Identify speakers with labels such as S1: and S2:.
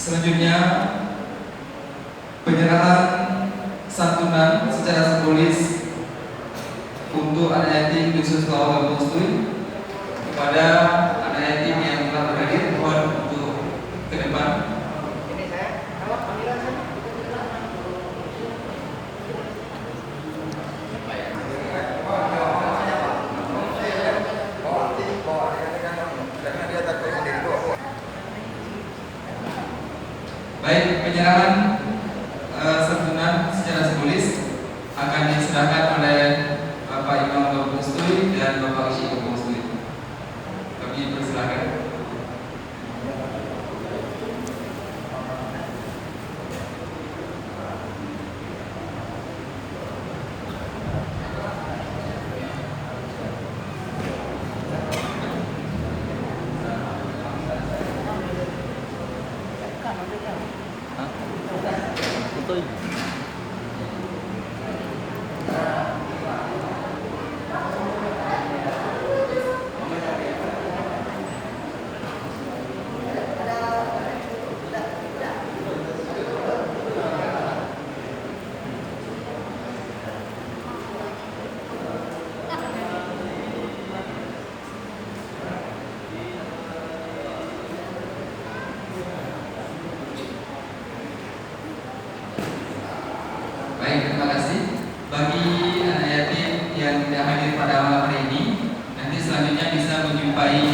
S1: Selanjutnya penyerahan santunan secara simbolis untuk anak yatim Dusun Selawat Bungstui kepada anak yatim yang telah berhadir. Mohon untuk ke depan. Baik, penyerahan santunan secara simbolis akan diserahkan oleh Bapak Imam Gabung Bungstui dan Bapak Uci Gabung Bungstui. Kami persilakan. Baik, terima kasih. Bagi anak yatim yang tidak hadir pada malam hari ini, nanti selanjutnya bisa menjumpai